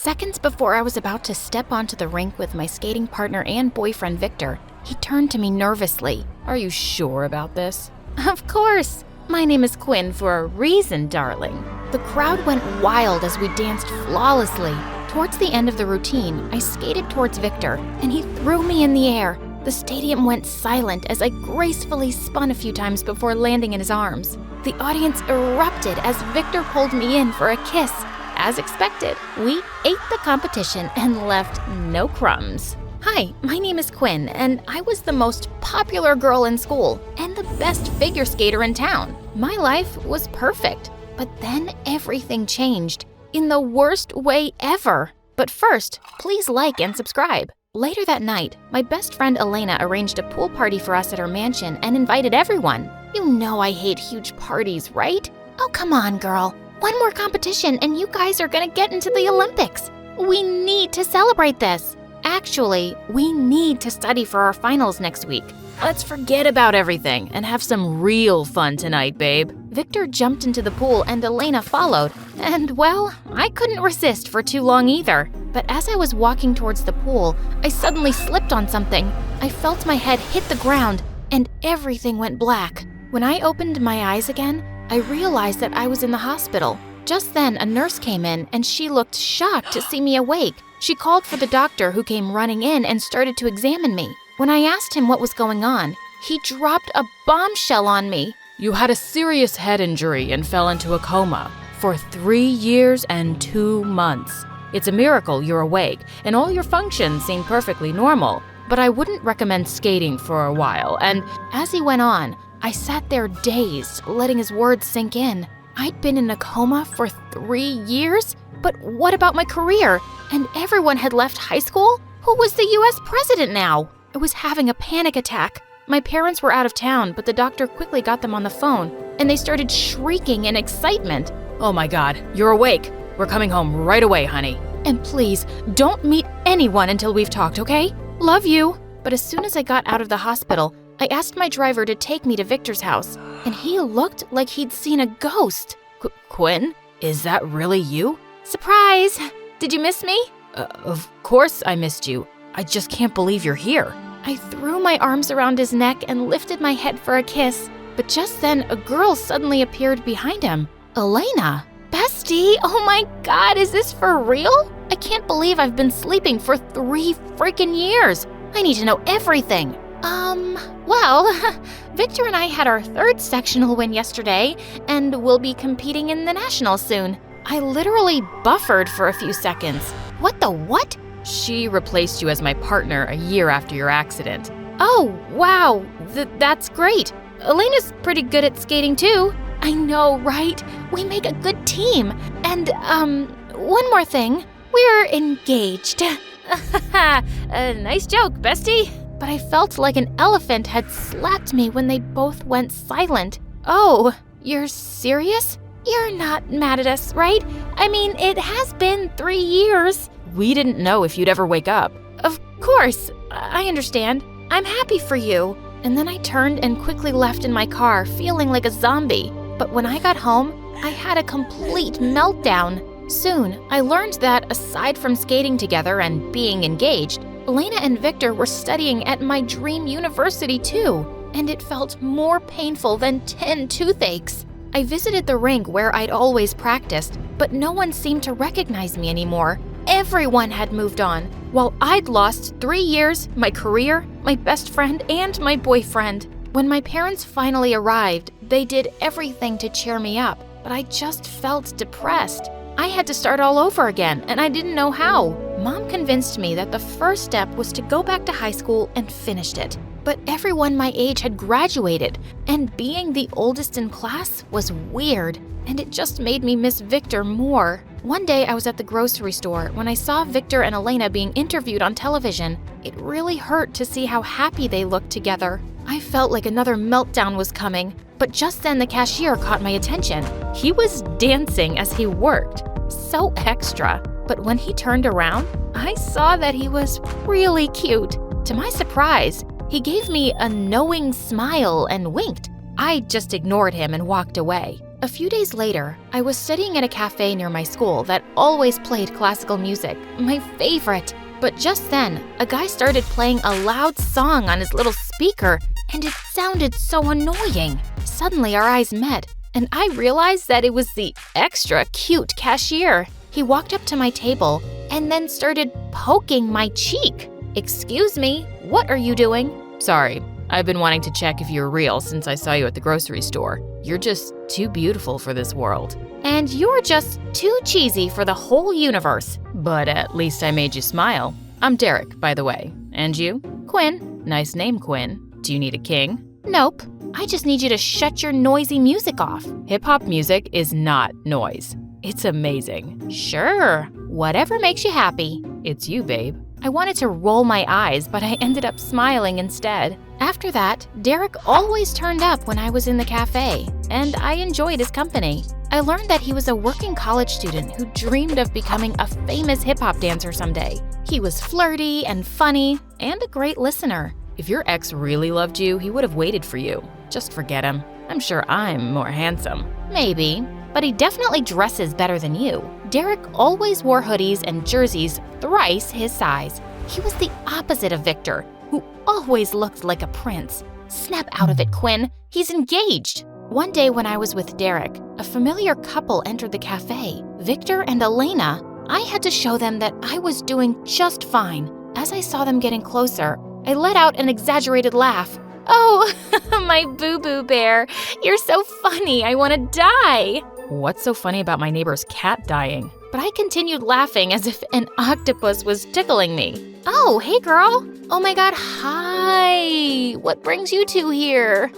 Seconds before I was about to step onto the rink with my skating partner and boyfriend Victor, he turned to me nervously. Are you sure about this? Of course. My name is Quinn for a reason, darling. The crowd went wild as we danced flawlessly. Towards the end of the routine, I skated towards Victor, and he threw me in the air. The stadium went silent as I gracefully spun a few times before landing in his arms. The audience erupted as Victor pulled me in for a kiss. As expected, we ate the competition and left no crumbs. Hi, my name is Quinn, and I was the most popular girl in school and the best figure skater in town. My life was perfect, but then everything changed in the worst way ever. But first, please like and subscribe. Later that night, my best friend Elena arranged a pool party for us at her mansion and invited everyone. You know I hate huge parties, right? Oh, come on, girl. One more competition and you guys are gonna get into the Olympics. We need to celebrate this. Actually, we need to study for our finals next week. Let's forget about everything and have some real fun tonight, babe. Victor jumped into the pool and Elena followed. And well, I couldn't resist for too long either. But as I was walking towards the pool, I suddenly slipped on something. I felt my head hit the ground and everything went black. When I opened my eyes again, I realized that I was in the hospital. Just then, a nurse came in and she looked shocked to see me awake. She called for the doctor who came running in and started to examine me. When I asked him what was going on, he dropped a bombshell on me. You had a serious head injury and fell into a coma for 3 years and 2 months. It's a miracle you're awake and all your functions seem perfectly normal, but I wouldn't recommend skating for a while. And as he went on, I sat there dazed, letting his words sink in. I'd been in a coma for 3 years? But what about my career? And everyone had left high school? Who was the US president now? I was having a panic attack. My parents were out of town, but the doctor quickly got them on the phone, and they started shrieking in excitement. Oh my God, you're awake. We're coming home right away, honey. And please, don't meet anyone until we've talked, okay? Love you. But as soon as I got out of the hospital, I asked my driver to take me to Victor's house, and he looked like he'd seen a ghost. Quinn, is that really you? Surprise! Did you miss me? Of course I missed you. I just can't believe you're here. I threw my arms around his neck and lifted my head for a kiss, but just then a girl suddenly appeared behind him. Elena! Bestie, oh my God, is this for real? I can't believe I've been sleeping for 3 freaking years. I need to know everything. Well, Victor and I had our 3rd sectional win yesterday, and we'll be competing in the nationals soon. I literally buffered for a few seconds. What the what? She replaced you as my partner a year after your accident. Oh, wow, that's great. Elena's pretty good at skating too. I know, right? We make a good team. And, one more thing. We're engaged. Nice joke, bestie. But I felt like an elephant had slapped me when they both went silent. Oh, you're serious? You're not mad at us, right? I mean, it has been 3 years. We didn't know if you'd ever wake up. Of course, I understand. I'm happy for you. And then I turned and quickly left in my car, feeling like a zombie. But when I got home, I had a complete meltdown. Soon, I learned that aside from skating together and being engaged, Elena and Victor were studying at my dream university too, and it felt more painful than 10 toothaches. I visited the rink where I'd always practiced, but no one seemed to recognize me anymore. Everyone had moved on, while I'd lost 3 years, my career, my best friend, and my boyfriend. When my parents finally arrived, they did everything to cheer me up, but I just felt depressed. I had to start all over again, and I didn't know how. Mom convinced me that the first step was to go back to high school and finished it. But everyone my age had graduated, and being the oldest in class was weird, and it just made me miss Victor more. One day I was at the grocery store when I saw Victor and Elena being interviewed on television. It really hurt to see how happy they looked together. I felt like another meltdown was coming, but just then the cashier caught my attention. He was dancing as he worked. So extra. But when he turned around, I saw that he was really cute. To my surprise, he gave me a knowing smile and winked. I just ignored him and walked away. A few days later, I was studying at a cafe near my school that always played classical music, my favorite. But just then, a guy started playing a loud song on his little speaker, and it sounded so annoying. Suddenly, our eyes met, and I realized that it was the extra cute cashier. He walked up to my table and then started poking my cheek. "Excuse me, what are you doing?" Sorry, I've been wanting to check if you're real since I saw you at the grocery store. You're just too beautiful for this world. "And you're just too cheesy for the whole universe." But at least I made you smile. I'm Derek, by the way. And you? "Quinn." Nice name, Quinn. Do you need a king? "Nope. I just need you to shut your noisy music off." Hip-hop music is not noise. It's amazing. "Sure. Whatever makes you happy." It's you, babe. I wanted to roll my eyes, but I ended up smiling instead. After that, Derek always turned up when I was in the cafe, and I enjoyed his company. I learned that he was a working college student who dreamed of becoming a famous hip-hop dancer someday. He was flirty and funny, and a great listener. If your ex really loved you, he would have waited for you. Just forget him. I'm sure I'm more handsome. Maybe, but he definitely dresses better than you. Derek always wore hoodies and jerseys thrice his size. He was the opposite of Victor, who always looked like a prince. Snap out of it, Quinn. He's engaged. One day when I was with Derek, a familiar couple entered the cafe, Victor and Elena. I had to show them that I was doing just fine. As I saw them getting closer, I let out an exaggerated laugh. "Oh, my boo-boo bear. You're so funny. I want to die." What's so funny about my neighbor's cat dying? But I continued laughing as if an octopus was tickling me. "Oh, hey girl. Oh my god, hi. What brings you two here?"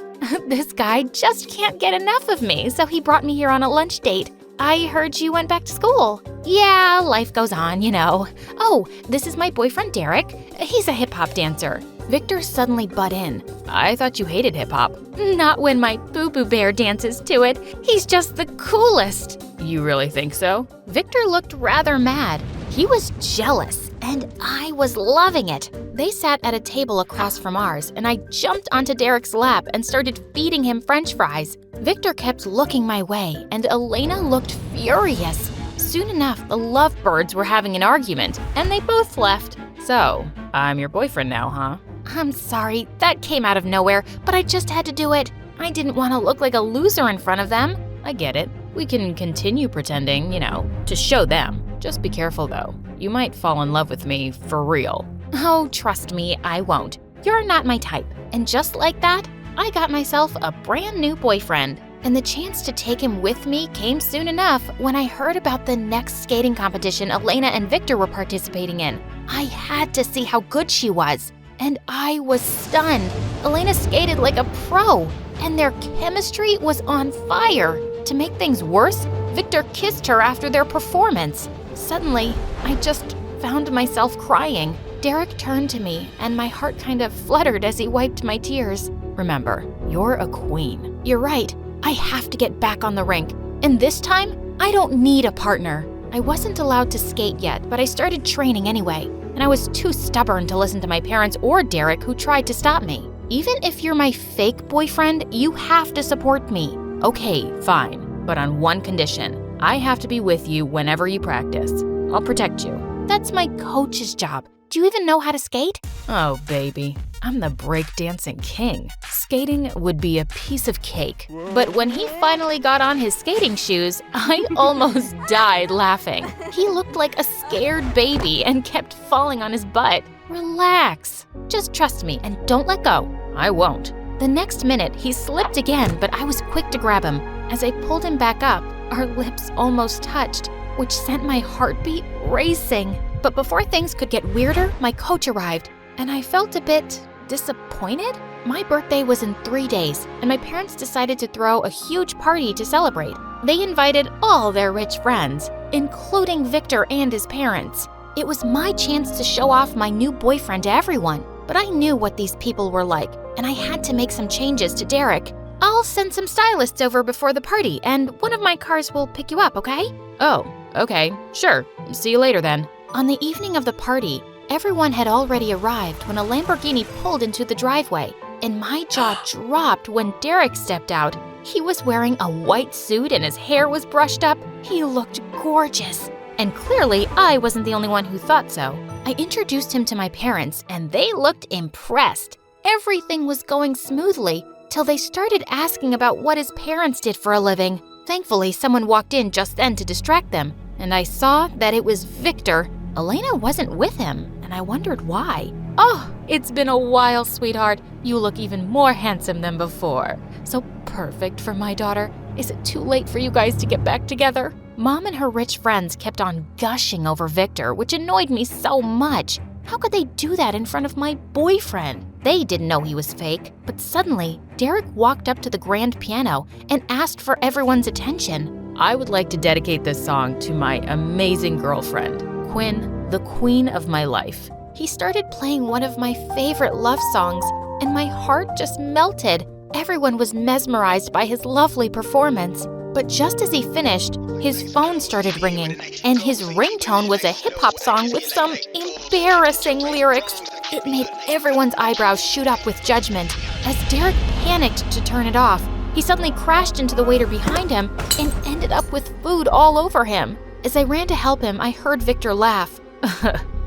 "This guy just can't get enough of me, so he brought me here on a lunch date. I heard you went back to school." "Yeah, life goes on, you know." "Oh, this is my boyfriend Derek. He's a hip-hop dancer." Victor suddenly butt in. I thought you hated hip-hop. "Not when my boo-boo bear dances to it. He's just the coolest." You really think so? Victor looked rather mad. He was jealous, and I was loving it. They sat at a table across from ours, and I jumped onto Derek's lap and started feeding him French fries. Victor kept looking my way, and Elena looked furious. Soon enough, the lovebirds were having an argument, and they both left. So, I'm your boyfriend now, huh? "I'm sorry, that came out of nowhere, but I just had to do it. I didn't want to look like a loser in front of them." I get it. We can continue pretending, to show them. Just be careful, though. You might fall in love with me for real. "Oh, trust me, I won't. You're not my type." And just like that, I got myself a brand new boyfriend. And the chance to take him with me came soon enough when I heard about the next skating competition Elena and Victor were participating in. I had to see how good she was. And I was stunned. Elena skated like a pro, and their chemistry was on fire. To make things worse, Victor kissed her after their performance. Suddenly, I just found myself crying. Derek turned to me, and my heart kind of fluttered as he wiped my tears. Remember, you're a queen. "You're right. I have to get back on the rink. And this time, I don't need a partner." I wasn't allowed to skate yet, but I started training anyway. And I was too stubborn to listen to my parents or Derek, who tried to stop me. "Even if you're my fake boyfriend, you have to support me." Okay, fine. But on one condition. I have to be with you whenever you practice. I'll protect you. "That's my coach's job. Do you even know how to skate?" Oh, baby. I'm the breakdancing king. Skating would be a piece of cake. But when he finally got on his skating shoes, I almost died laughing. He looked like a scared baby and kept falling on his butt. "Relax. Just trust me and don't let go." I won't. The next minute, he slipped again, but I was quick to grab him. As I pulled him back up, our lips almost touched, which sent my heartbeat racing. But before things could get weirder, my coach arrived, and I felt a bit disappointed. My birthday was in 3 days, and my parents decided to throw a huge party to celebrate. They invited all their rich friends, including Victor and his parents. It was my chance to show off my new boyfriend to everyone, but I knew what these people were like, and I had to make some changes to Derek. "I'll send some stylists over before the party, and one of my cars will pick you up, okay?" Oh, okay. Sure. See you later then. On the evening of the party, everyone had already arrived when a Lamborghini pulled into the driveway, and my jaw dropped when Derek stepped out. He was wearing a white suit and his hair was brushed up. He looked gorgeous. And clearly, I wasn't the only one who thought so. I introduced him to my parents, and they looked impressed. Everything was going smoothly till they started asking about what his parents did for a living. Thankfully, someone walked in just then to distract them, and I saw that it was Victor. Elena wasn't with him, and I wondered why. Oh, it's been a while, sweetheart. You look even more handsome than before. So perfect for my daughter. Is it too late for you guys to get back together? Mom and her rich friends kept on gushing over Victor, which annoyed me so much. How could they do that in front of my boyfriend? They didn't know he was fake, but suddenly, Derek walked up to the grand piano and asked for everyone's attention. I would like to dedicate this song to my amazing girlfriend, Quinn, the queen of my life. He started playing one of my favorite love songs, and my heart just melted. Everyone was mesmerized by his lovely performance. But just as he finished, his phone started ringing, and his ringtone was a hip-hop song with some embarrassing lyrics. It made everyone's eyebrows shoot up with judgment. As Derek panicked to turn it off, he suddenly crashed into the waiter behind him and ended up with food all over him. As I ran to help him, I heard Victor laugh.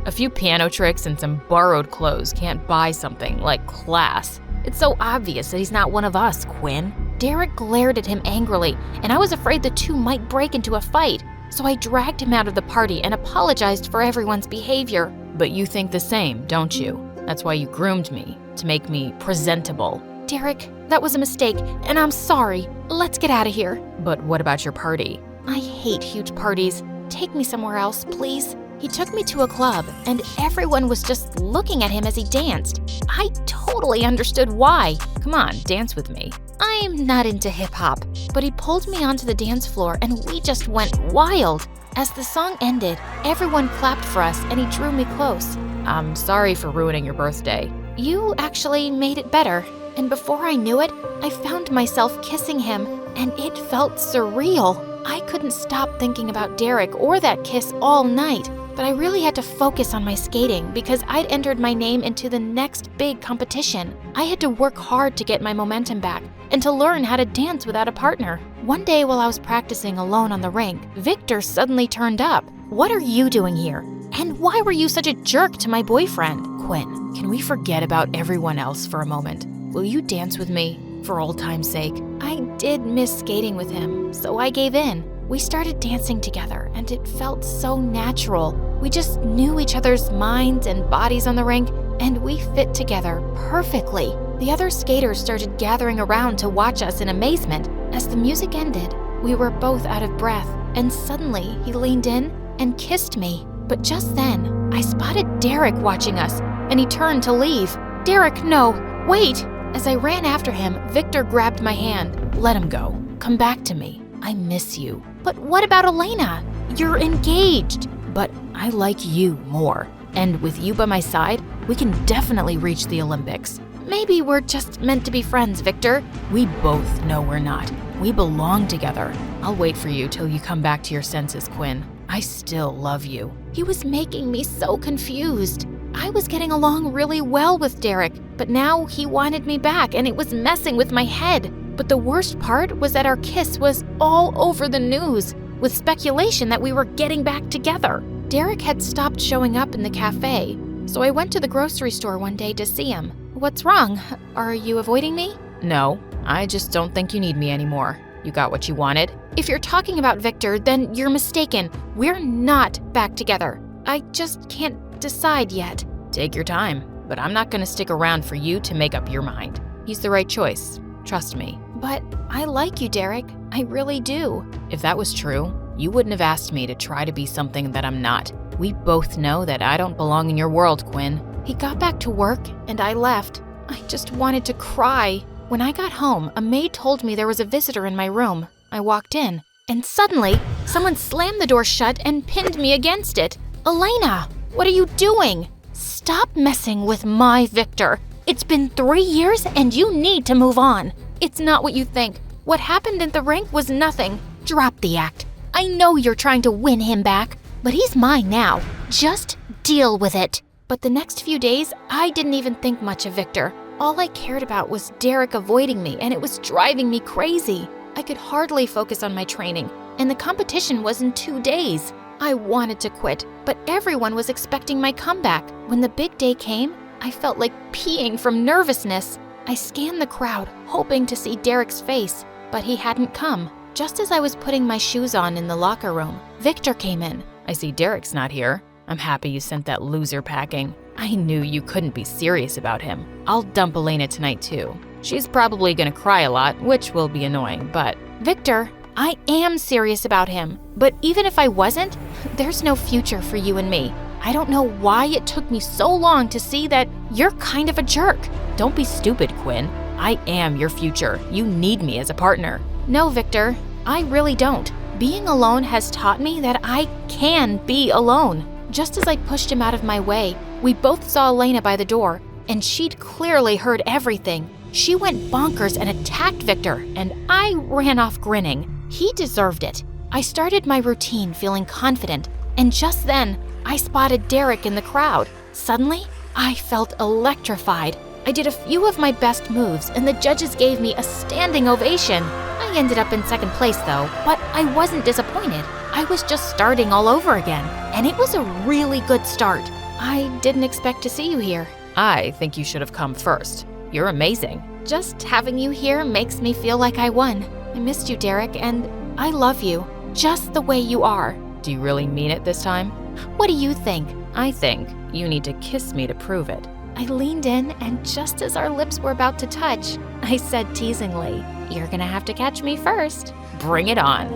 A few piano tricks and some borrowed clothes can't buy something like class. It's so obvious that he's not one of us, Quinn. Derek glared at him angrily, and I was afraid the two might break into a fight, so I dragged him out of the party and apologized for everyone's behavior. But you think the same, don't you? That's why you groomed me, to make me presentable. Derek, that was a mistake, and I'm sorry. Let's get out of here. But what about your party? I hate huge parties. Take me somewhere else, please. He took me to a club, and everyone was just looking at him as he danced. I totally understood why. Come on, dance with me. I'm not into hip-hop, but he pulled me onto the dance floor and we just went wild. As the song ended, everyone clapped for us and he drew me close. I'm sorry for ruining your birthday. You actually made it better, and before I knew it, I found myself kissing him, and it felt surreal. I couldn't stop thinking about Derek or that kiss all night. But I really had to focus on my skating because I'd entered my name into the next big competition. I had to work hard to get my momentum back and to learn how to dance without a partner. One day while I was practicing alone on the rink, Victor suddenly turned up. What are you doing here? And why were you such a jerk to my boyfriend? Quinn, can we forget about everyone else for a moment? Will you dance with me for old time's sake? I did miss skating with him, so I gave in. We started dancing together, and it felt so natural. We just knew each other's minds and bodies on the rink, and we fit together perfectly. The other skaters started gathering around to watch us in amazement. As the music ended, we were both out of breath, and suddenly he leaned in and kissed me. But just then, I spotted Derek watching us, and he turned to leave. Derek, no, wait! As I ran after him, Victor grabbed my hand. Let him go. Come back to me. I miss you. But what about Elena? You're engaged. But I like you more. And with you by my side, we can definitely reach the Olympics. Maybe we're just meant to be friends, Victor. We both know we're not. We belong together. I'll wait for you till you come back to your senses, Quinn. I still love you. He was making me so confused. I was getting along really well with Derek, but now he wanted me back and it was messing with my head. But the worst part was that our kiss was all over the news, with speculation that we were getting back together. Derek had stopped showing up in the cafe, so I went to the grocery store one day to see him. What's wrong? Are you avoiding me? No, I just don't think you need me anymore. You got what you wanted? If you're talking about Victor, then you're mistaken. We're not back together. I just can't decide yet. Take your time, but I'm not gonna stick around for you to make up your mind. He's the right choice. Trust me. But I like you, Derek. I really do. If that was true, you wouldn't have asked me to try to be something that I'm not. We both know that I don't belong in your world, Quinn. He got back to work, and I left. I just wanted to cry. When I got home, a maid told me there was a visitor in my room. I walked in, and suddenly, someone slammed the door shut and pinned me against it. Elena, what are you doing? Stop messing with my Victor. It's been 3 years and you need to move on. It's not what you think. What happened at the rink was nothing. Drop the act. I know you're trying to win him back, but he's mine now. Just deal with it. But the next few days, I didn't even think much of Victor. All I cared about was Derek avoiding me, and it was driving me crazy. I could hardly focus on my training, and the competition was in 2 days. I wanted to quit, but everyone was expecting my comeback. When the big day came, I felt like peeing from nervousness. I scanned the crowd, hoping to see Derek's face, but he hadn't come. Just as I was putting my shoes on in the locker room, Victor came in. I see Derek's not here. I'm happy you sent that loser packing. I knew you couldn't be serious about him. I'll dump Elena tonight too. She's probably gonna cry a lot, which will be annoying, but… Victor, I am serious about him. But even if I wasn't, there's no future for you and me. I don't know why it took me so long to see that you're kind of a jerk. Don't be stupid, Quinn. I am your future. You need me as a partner. No, Victor, I really don't. Being alone has taught me that I can be alone. Just as I pushed him out of my way, we both saw Elena by the door, and she'd clearly heard everything. She went bonkers and attacked Victor, and I ran off grinning. He deserved it. I started my routine feeling confident, and just then, I spotted Derek in the crowd. Suddenly, I felt electrified. I did a few of my best moves, and the judges gave me a standing ovation. I ended up in second place though, but I wasn't disappointed. I was just starting all over again, and it was a really good start. I didn't expect to see you here. I think you should have come first. You're amazing. Just having you here makes me feel like I won. I missed you, Derek, and I love you, just the way you are. Do you really mean it this time? What do you think? I think you need to kiss me to prove it. I leaned in, and just as our lips were about to touch, I said teasingly, "You're gonna have to catch me first." Bring it on.